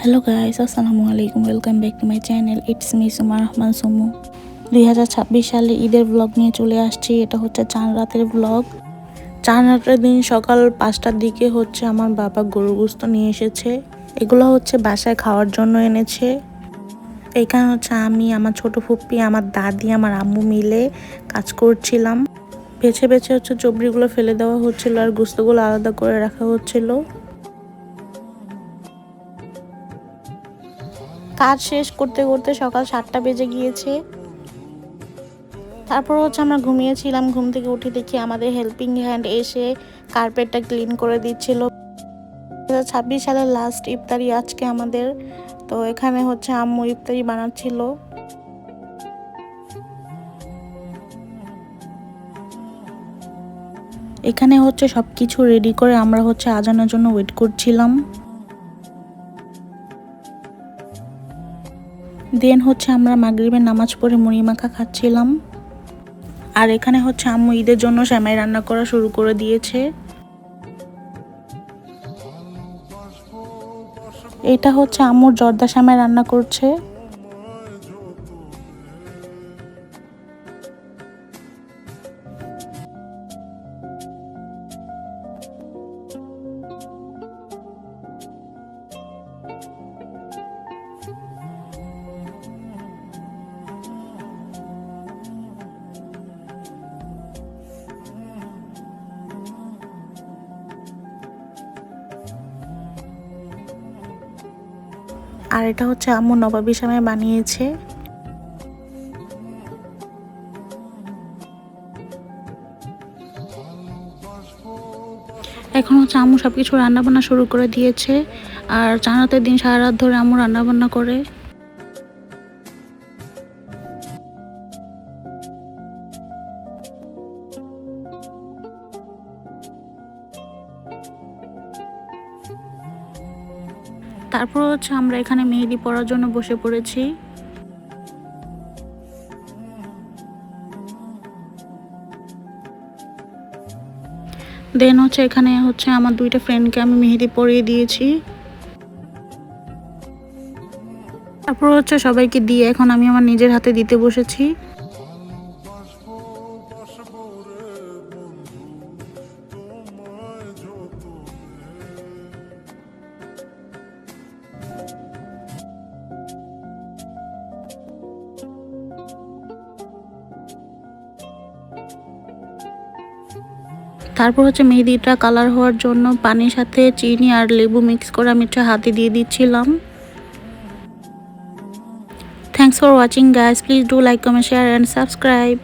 Hello guys, আসসালামু আলাইকুম। Welcome back to my channel. It's me Suma Rahman Sumu. 2026 সালে ঈদের ব্লগ নিয়ে চলে আসছি। এটা হচ্ছে চাঁদ রাতের ব্লগ। চাঁদ রাতের দিন সকাল 5টার দিকে হচ্ছে আমার বাবা গরুর গোশত নিয়ে এসেছে। এগুলো হচ্ছে বাসায় খাওয়ার জন্য এনেছে। এখানে হচ্ছে আমি, আমার ছোট ফুপ্পি, আমার দাদি, আমার আম্মু মিলে কাজ করছিলাম। বেছে বেছে হচ্ছে চবড়িগুলো ফেলে দেওয়া হচ্ছিল আর গোশতগুলো আলাদা করে রাখা হচ্ছিল। কাজ শেষ করতে করতে সকাল 7টা বেজে গিয়েছে। তারপর হচ্ছে আমরা ঘুমিয়েছিলাম। ঘুম থেকে উঠে দেখি আমাদের হেল্পিং হ্যান্ড এসে কার্পেটটা ক্লিন করে দিচ্ছিল। 2026 সালের লাস্ট ইফতারি আজকে আমাদের। তো এখানে হচ্ছে আম্মু ইফতারি বানাচ্ছিল। এখানে হচ্ছে সবকিছু রেডি করে আমরা হচ্ছে আজানের জন্য ওয়েট করছিলাম। দেন হচ্ছে আমরা মাগরিবের নামাজ পড়ে মুড়ি মাখা খাচ্ছিলাম। আর এখানে হচ্ছে আম্মু ঈদের জন্য সেমাই রান্না করা শুরু করে দিয়েছে। এটা হচ্ছে আম্মুর জর্দা সেমাই রান্না করছে। আর এটা হচ্ছে আম্মু নবাবী সেমাই বানিয়েছে। এখন হচ্ছে আম্মু সবকিছু রান্নাবান্না শুরু করে দিয়েছে। আর চাঁদ রাতের দিন সারা রাত ধরে আম্মু রান্নাবান্না করে। তারপর হচ্ছে আমরা এখানে মেহেদি পরার জন্য বসে পড়েছি। দেন হচ্ছে এখানে হচ্ছে আমার দুইটা ফ্রেন্ডকে আমি মেহেদি পরিয়ে দিয়েছি। তারপর হচ্ছে সবাইকে দিয়ে এখন আমি আমার নিজের হাতে দিতে বসেছি। তারপর হচ্ছে মেহেদিটা কালার হওয়ার জন্য পানির সাথে চিনি আর লেবু মিক্স করে আমি একটা হাতে দিয়ে দিচ্ছিলাম। Thanks for watching guys. Please do like, comment, share and subscribe.